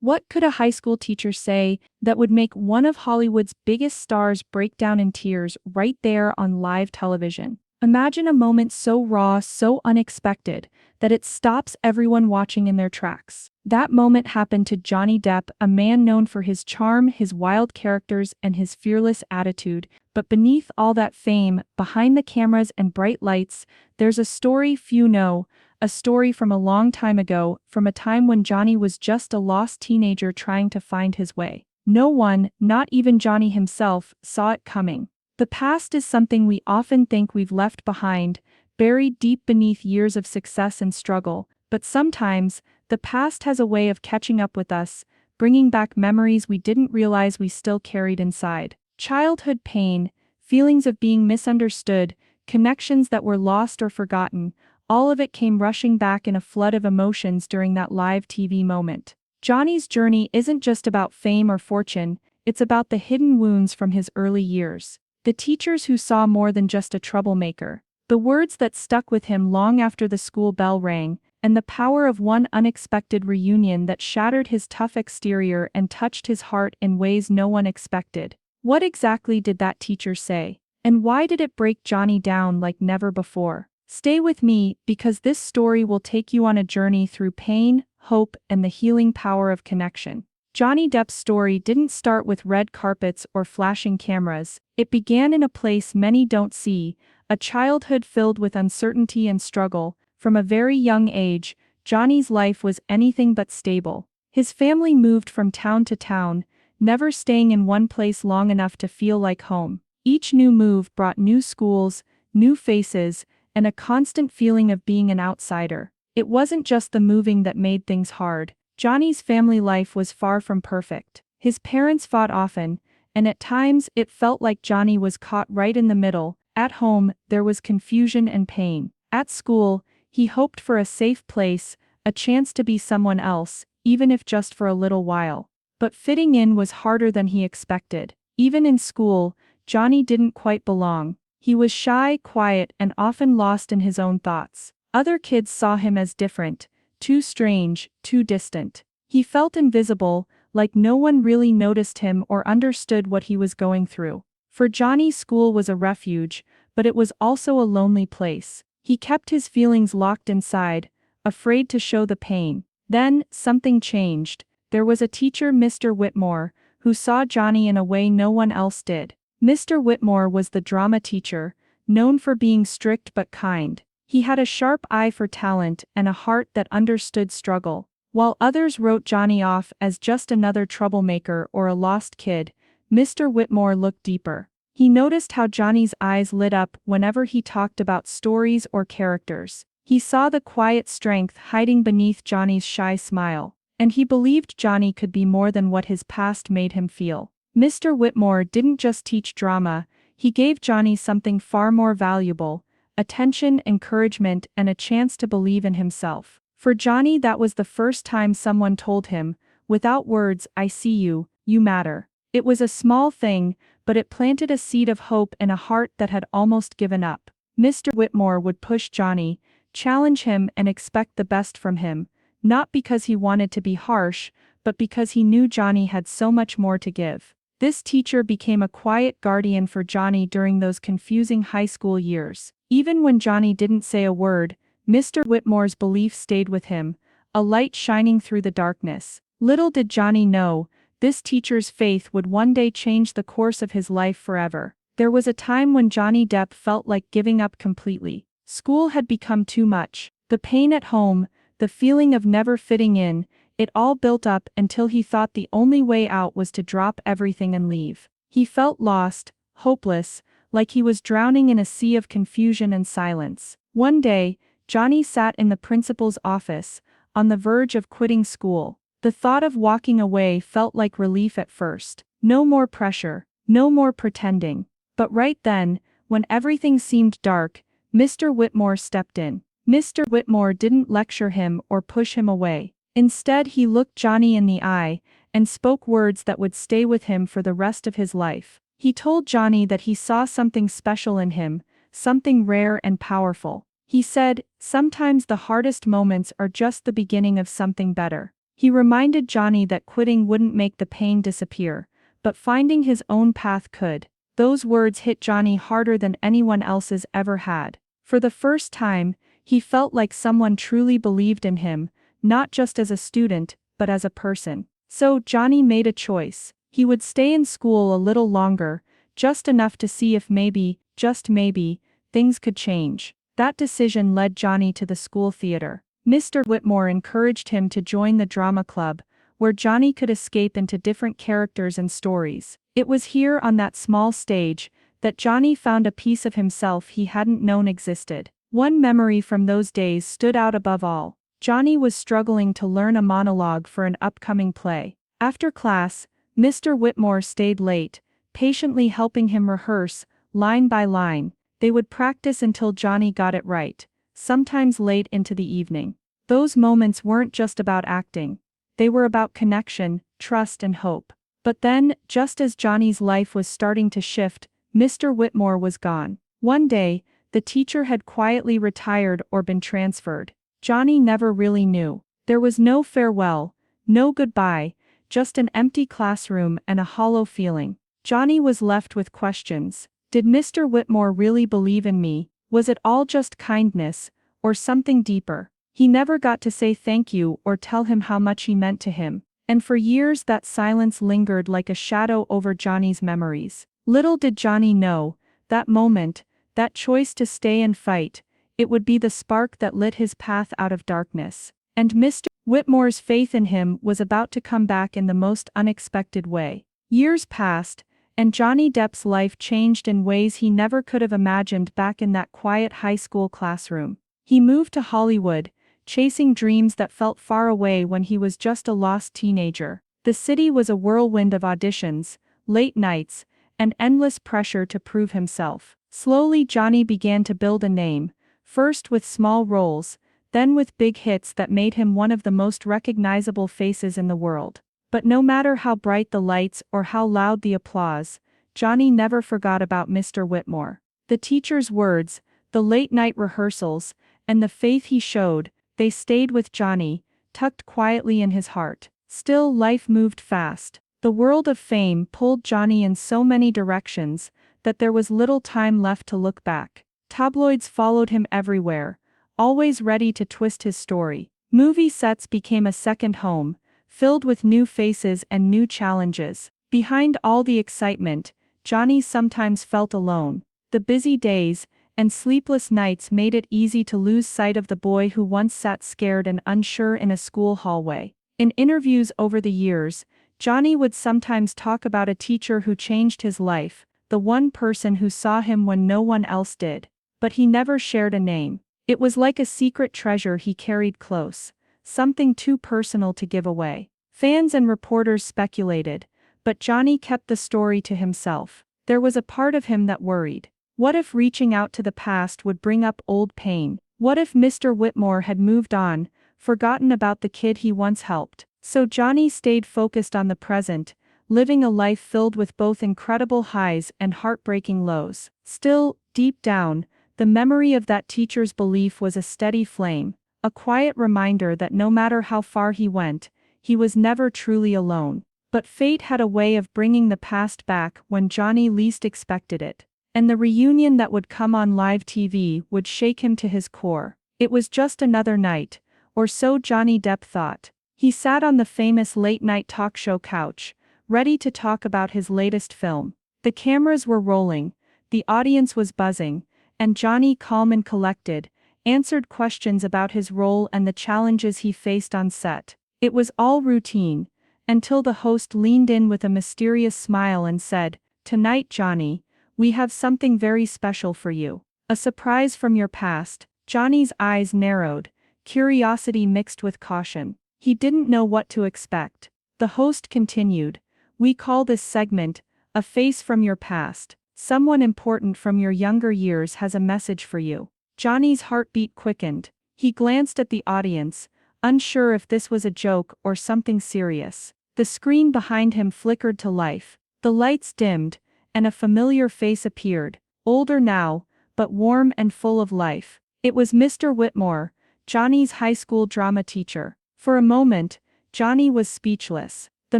What could a high school teacher say that would make one of Hollywood's biggest stars break down in tears right there on live television? Imagine a moment so raw, so unexpected, that it stops everyone watching in their tracks. That moment happened to Johnny Depp, a man known for his charm, his wild characters, and his fearless attitude. But beneath all that fame, behind the cameras and bright lights, there's a story few know. A story from a long time ago, from a time when Johnny was just a lost teenager trying to find his way. No one, not even Johnny himself, saw it coming. The past is something we often think we've left behind, buried deep beneath years of success and struggle, but sometimes, the past has a way of catching up with us, bringing back memories we didn't realize we still carried inside. Childhood pain, feelings of being misunderstood, connections that were lost or forgotten, all of it came rushing back in a flood of emotions during that live TV moment. Johnny's journey isn't just about fame or fortune, it's about the hidden wounds from his early years. The teachers who saw more than just a troublemaker. The words that stuck with him long after the school bell rang, and the power of one unexpected reunion that shattered his tough exterior and touched his heart in ways no one expected. What exactly did that teacher say? And why did it break Johnny down like never before? Stay with me, because this story will take you on a journey through pain, hope, and the healing power of connection. Johnny Depp's story didn't start with red carpets or flashing cameras. It began in a place many don't see, a childhood filled with uncertainty and struggle. From a very young age, Johnny's life was anything but stable. His family moved from town to town, never staying in one place long enough to feel like home. Each new move brought new schools, new faces, and a constant feeling of being an outsider. It wasn't just the moving that made things hard. Johnny's family life was far from perfect. His parents fought often, and at times it felt like Johnny was caught right in the middle. At home, there was confusion and pain. At school, he hoped for a safe place, a chance to be someone else, even if just for a little while. But fitting in was harder than he expected. Even in school, Johnny didn't quite belong. He was shy, quiet, and often lost in his own thoughts. Other kids saw him as different, too strange, too distant. He felt invisible, like no one really noticed him or understood what he was going through. For Johnny, school was a refuge, but it was also a lonely place. He kept his feelings locked inside, afraid to show the pain. Then, something changed. There was a teacher, Mr. Whitmore, who saw Johnny in a way no one else did. Mr. Whitmore was the drama teacher, known for being strict but kind. He had a sharp eye for talent and a heart that understood struggle. While others wrote Johnny off as just another troublemaker or a lost kid, Mr. Whitmore looked deeper. He noticed how Johnny's eyes lit up whenever he talked about stories or characters. He saw the quiet strength hiding beneath Johnny's shy smile, and he believed Johnny could be more than what his past made him feel. Mr. Whitmore didn't just teach drama, he gave Johnny something far more valuable: attention, encouragement, and a chance to believe in himself. For Johnny, that was the first time someone told him, without words, "I see you, you matter." It was a small thing, but it planted a seed of hope in a heart that had almost given up. Mr. Whitmore would push Johnny, challenge him, and expect the best from him, not because he wanted to be harsh, but because he knew Johnny had so much more to give. This teacher became a quiet guardian for Johnny during those confusing high school years. Even when Johnny didn't say a word, Mr. Whitmore's belief stayed with him, a light shining through the darkness. Little did Johnny know, this teacher's faith would one day change the course of his life forever. There was a time when Johnny Depp felt like giving up completely. School had become too much. The pain at home, the feeling of never fitting in, it all built up until he thought the only way out was to drop everything and leave. He felt lost, hopeless, like he was drowning in a sea of confusion and silence. One day, Johnny sat in the principal's office, on the verge of quitting school. The thought of walking away felt like relief at first. No more pressure, no more pretending. But right then, when everything seemed dark, Mr. Whitmore stepped in. Mr. Whitmore didn't lecture him or push him away. Instead, he looked Johnny in the eye, and spoke words that would stay with him for the rest of his life. He told Johnny that he saw something special in him, something rare and powerful. He said, "Sometimes the hardest moments are just the beginning of something better." He reminded Johnny that quitting wouldn't make the pain disappear, but finding his own path could. Those words hit Johnny harder than anyone else's ever had. For the first time, he felt like someone truly believed in him, not just as a student, but as a person. So Johnny made a choice. He would stay in school a little longer, just enough to see if maybe, just maybe, things could change. That decision led Johnny to the school theater. Mr. Whitmore encouraged him to join the drama club, where Johnny could escape into different characters and stories. It was here on that small stage that Johnny found a piece of himself he hadn't known existed. One memory from those days stood out above all. Johnny was struggling to learn a monologue for an upcoming play. After class, Mr. Whitmore stayed late, patiently helping him rehearse, line by line. They would practice until Johnny got it right, sometimes late into the evening. Those moments weren't just about acting. They were about connection, trust and hope. But then, just as Johnny's life was starting to shift, Mr. Whitmore was gone. One day, the teacher had quietly retired or been transferred. Johnny never really knew. There was no farewell, no goodbye, just an empty classroom and a hollow feeling. Johnny was left with questions. Did Mr. Whitmore really believe in me? Was it all just kindness, or something deeper? He never got to say thank you or tell him how much he meant to him. And for years that silence lingered like a shadow over Johnny's memories. Little did Johnny know, that moment, that choice to stay and fight, it would be the spark that lit his path out of darkness. And Mr. Whitmore's faith in him was about to come back in the most unexpected way. Years passed, and Johnny Depp's life changed in ways he never could have imagined back in that quiet high school classroom. He moved to Hollywood, chasing dreams that felt far away when he was just a lost teenager. The city was a whirlwind of auditions, late nights, and endless pressure to prove himself. Slowly Johnny began to build a name, first with small roles, then with big hits that made him one of the most recognizable faces in the world. But no matter how bright the lights or how loud the applause, Johnny never forgot about Mr. Whitmore. The teacher's words, the late-night rehearsals, and the faith he showed, they stayed with Johnny, tucked quietly in his heart. Still, life moved fast. The world of fame pulled Johnny in so many directions that there was little time left to look back. Tabloids followed him everywhere, always ready to twist his story. Movie sets became a second home, filled with new faces and new challenges. Behind all the excitement, Johnny sometimes felt alone. The busy days and sleepless nights made it easy to lose sight of the boy who once sat scared and unsure in a school hallway. In interviews over the years, Johnny would sometimes talk about a teacher who changed his life, the one person who saw him when no one else did. But he never shared a name. It was like a secret treasure he carried close, something too personal to give away. Fans and reporters speculated, but Johnny kept the story to himself. There was a part of him that worried. What if reaching out to the past would bring up old pain? What if Mr. Whitmore had moved on, forgotten about the kid he once helped? So Johnny stayed focused on the present, living a life filled with both incredible highs and heartbreaking lows. Still, deep down, the memory of that teacher's belief was a steady flame, a quiet reminder that no matter how far he went, he was never truly alone. But fate had a way of bringing the past back when Johnny least expected it. And the reunion that would come on live TV would shake him to his core. It was just another night, or so Johnny Depp thought. He sat on the famous late-night talk show couch, ready to talk about his latest film. The cameras were rolling, the audience was buzzing, and Johnny, calm and collected, answered questions about his role and the challenges he faced on set. It was all routine, until the host leaned in with a mysterious smile and said, "Tonight, Johnny, we have something very special for you. A surprise from your past." Johnny's eyes narrowed, curiosity mixed with caution. He didn't know what to expect. The host continued, "We call this segment, A Face from Your Past. Someone important from your younger years has a message for you." Johnny's heartbeat quickened. He glanced at the audience, unsure if this was a joke or something serious. The screen behind him flickered to life. The lights dimmed, and a familiar face appeared, older now, but warm and full of life. It was Mr. Whitmore, Johnny's high school drama teacher. For a moment, Johnny was speechless. The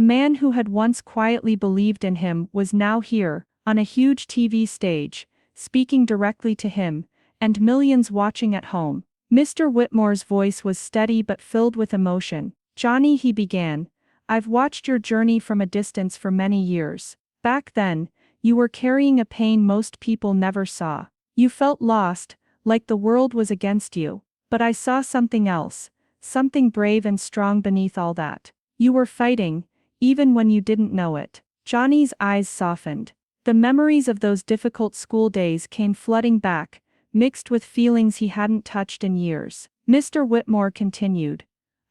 man who had once quietly believed in him was now here, on a huge TV stage, speaking directly to him, and millions watching at home. Mr. Whitmore's voice was steady but filled with emotion. "Johnny," he began, "I've watched your journey from a distance for many years. Back then, you were carrying a pain most people never saw. You felt lost, like the world was against you. But I saw something else, something brave and strong beneath all that. You were fighting, even when you didn't know it." Johnny's eyes softened. The memories of those difficult school days came flooding back, mixed with feelings he hadn't touched in years. Mr. Whitmore continued,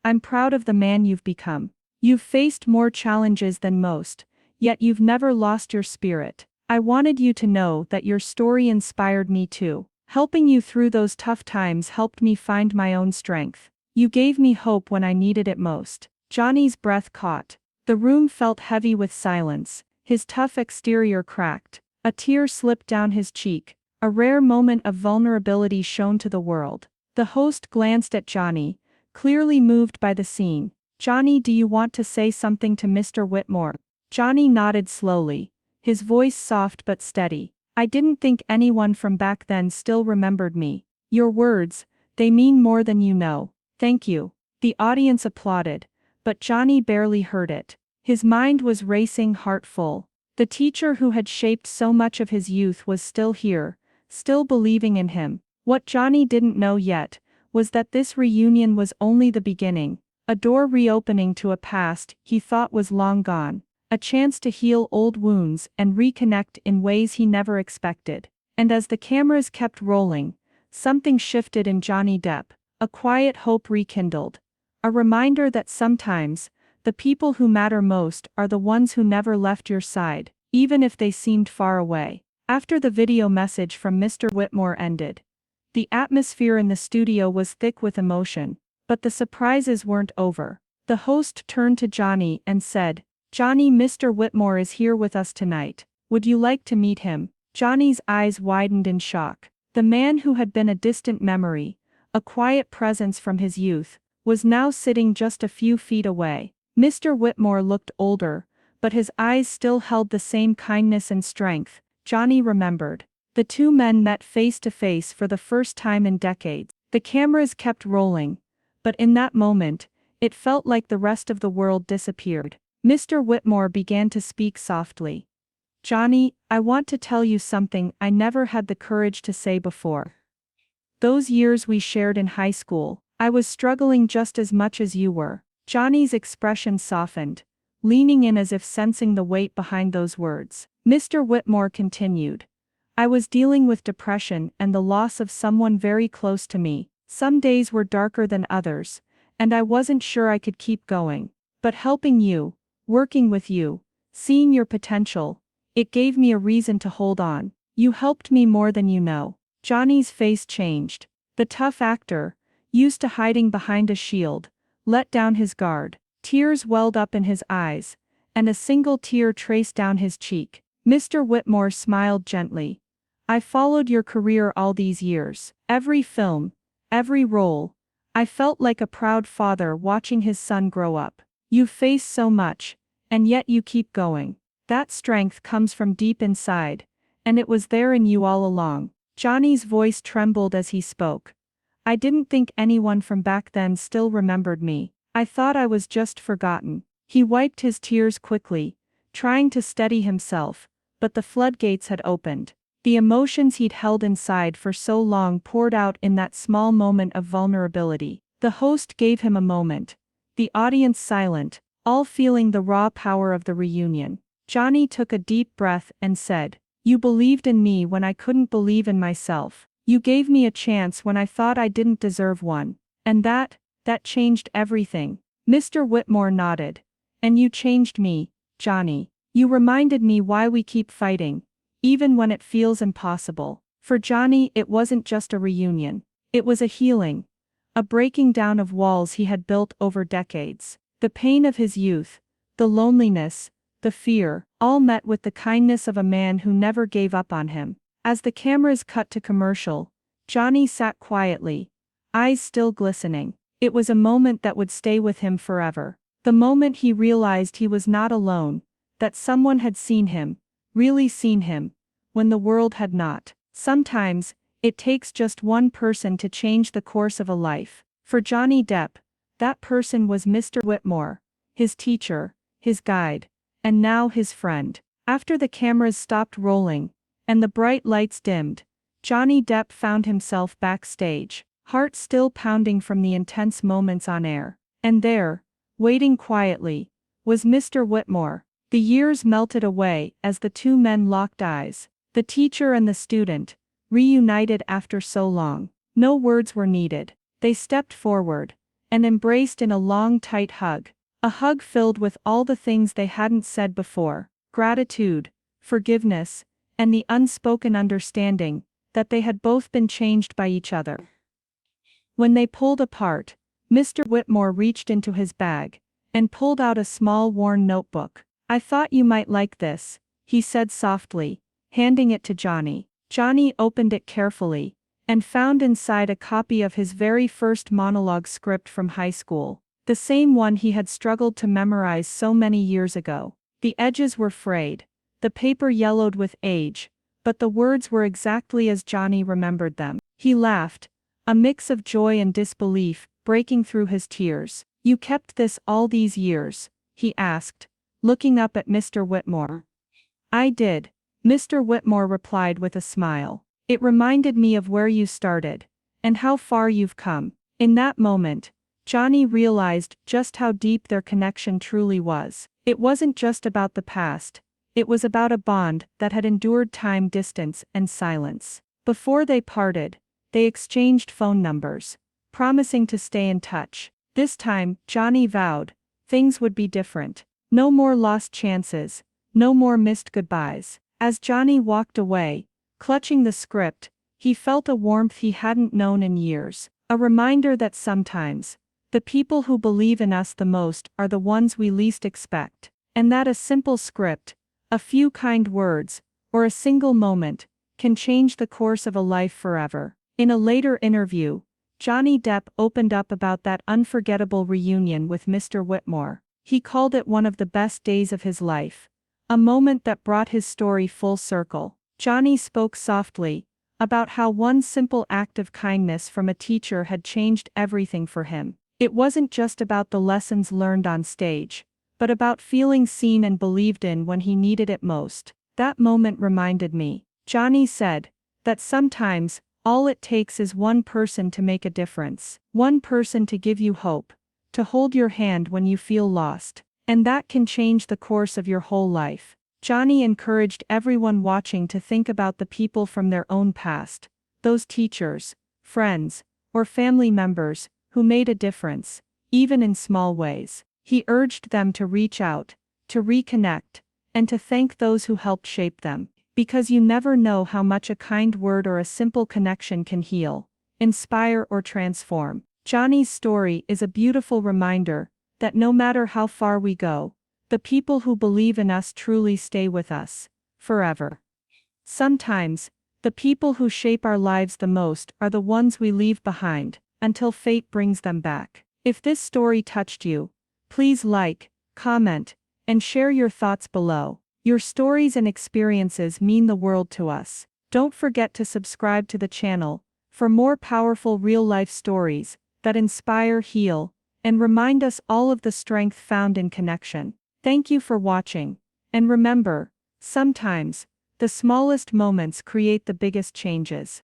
"I'm proud of the man you've become. You've faced more challenges than most, yet you've never lost your spirit. I wanted you to know that your story inspired me too. Helping you through those tough times helped me find my own strength. You gave me hope when I needed it most." Johnny's breath caught. The room felt heavy with silence, his tough exterior cracked. A tear slipped down his cheek, a rare moment of vulnerability shown to the world. The host glanced at Johnny, clearly moved by the scene. "Johnny, do you want to say something to Mr. Whitmore?" Johnny nodded slowly, his voice soft but steady. "I didn't think anyone from back then still remembered me. Your words, they mean more than you know. Thank you." The audience applauded, but Johnny barely heard it. His mind was racing, heart full. The teacher who had shaped so much of his youth was still here, still believing in him. What Johnny didn't know yet was that this reunion was only the beginning, a door reopening to a past he thought was long gone, a chance to heal old wounds and reconnect in ways he never expected. And as the cameras kept rolling, something shifted in Johnny Depp, a quiet hope rekindled. A reminder that sometimes, the people who matter most are the ones who never left your side, even if they seemed far away. After the video message from Mr. Whitmore ended, the atmosphere in the studio was thick with emotion, but the surprises weren't over. The host turned to Johnny and said, "Johnny, Mr. Whitmore is here with us tonight. Would you like to meet him?" Johnny's eyes widened in shock. The man who had been a distant memory, a quiet presence from his youth, was now sitting just a few feet away. Mr. Whitmore looked older, but his eyes still held the same kindness and strength. Johnny remembered. The two men met face to face for the first time in decades. The cameras kept rolling, but in that moment, it felt like the rest of the world disappeared. Mr. Whitmore began to speak softly. "Johnny, I want to tell you something I never had the courage to say before. Those years we shared in high school, I was struggling just as much as you were." Johnny's expression softened, leaning in as if sensing the weight behind those words. Mr. Whitmore continued, "I was dealing with depression and the loss of someone very close to me. Some days were darker than others, and I wasn't sure I could keep going. But helping you, working with you, seeing your potential, it gave me a reason to hold on. You helped me more than you know." Johnny's face changed. The tough actor, used to hiding behind a shield, let down his guard. Tears welled up in his eyes, and a single tear traced down his cheek. Mr. Whitmore smiled gently. "I followed your career all these years. Every film, every role. I felt like a proud father watching his son grow up. You've faced so much, and yet you keep going. That strength comes from deep inside, and it was there in you all along." Johnny's voice trembled as he spoke. "I didn't think anyone from back then still remembered me. I thought I was just forgotten." He wiped his tears quickly, trying to steady himself, but the floodgates had opened. The emotions he'd held inside for so long poured out in that small moment of vulnerability. The host gave him a moment. The audience silent, all feeling the raw power of the reunion. Johnny took a deep breath and said, "You believed in me when I couldn't believe in myself. You gave me a chance when I thought I didn't deserve one. And that changed everything." Mr. Whitmore nodded. "And you changed me, Johnny. You reminded me why we keep fighting, even when it feels impossible." For Johnny, it wasn't just a reunion. It was a healing. A breaking down of walls he had built over decades. The pain of his youth, the loneliness, the fear, all met with the kindness of a man who never gave up on him. As the cameras cut to commercial, Johnny sat quietly, eyes still glistening. It was a moment that would stay with him forever. The moment he realized he was not alone, that someone had seen him, really seen him, when the world had not. Sometimes, it takes just one person to change the course of a life. For Johnny Depp, that person was Mr. Whitmore, his teacher, his guide, and now his friend. After the cameras stopped rolling, and the bright lights dimmed, Johnny Depp found himself backstage, heart still pounding from the intense moments on air. And there, waiting quietly, was Mr. Whitmore. The years melted away as the two men locked eyes. The teacher and the student, reunited after so long. No words were needed. They stepped forward and embraced in a long, tight hug. A hug filled with all the things they hadn't said before: gratitude, forgiveness, and the unspoken understanding that they had both been changed by each other. When they pulled apart, Mr. Whitmore reached into his bag and pulled out a small worn notebook. "I thought you might like this," he said softly, handing it to Johnny. Johnny opened it carefully and found inside a copy of his very first monologue script from high school, the same one he had struggled to memorize so many years ago. The edges were frayed, the paper yellowed with age, but the words were exactly as Johnny remembered them. He laughed, a mix of joy and disbelief breaking through his tears. "You kept this all these years?" he asked, looking up at Mr. Whitmore. "I did," Mr. Whitmore replied with a smile. "It reminded me of where you started, and how far you've come." In that moment, Johnny realized just how deep their connection truly was. It wasn't just about the past, it was about a bond that had endured time, distance, and silence. Before they parted, they exchanged phone numbers, promising to stay in touch. This time, Johnny vowed, things would be different. No more lost chances, no more missed goodbyes. As Johnny walked away, clutching the script, he felt a warmth he hadn't known in years. A reminder that sometimes, the people who believe in us the most are the ones we least expect. And that a simple script, a few kind words, or a single moment, can change the course of a life forever. In a later interview, Johnny Depp opened up about that unforgettable reunion with Mr. Whitmore. He called it one of the best days of his life, a moment that brought his story full circle. Johnny spoke softly about how one simple act of kindness from a teacher had changed everything for him. It wasn't just about the lessons learned on stage, but about feeling seen and believed in when he needed it most. "That moment reminded me," Johnny said, "that sometimes, all it takes is one person to make a difference. One person to give you hope, to hold your hand when you feel lost. And that can change the course of your whole life." Johnny encouraged everyone watching to think about the people from their own past, those teachers, friends, or family members, who made a difference, even in small ways. He urged them to reach out, to reconnect, and to thank those who helped shape them. Because you never know how much a kind word or a simple connection can heal, inspire, or transform. Johnny's story is a beautiful reminder that no matter how far we go, the people who believe in us truly stay with us, forever. Sometimes, the people who shape our lives the most are the ones we leave behind, until fate brings them back. If this story touched you, please like, comment, and share your thoughts below. Your stories and experiences mean the world to us. Don't forget to subscribe to the channel for more powerful real-life stories that inspire, heal, and remind us all of the strength found in connection. Thank you for watching, and remember, sometimes, the smallest moments create the biggest changes.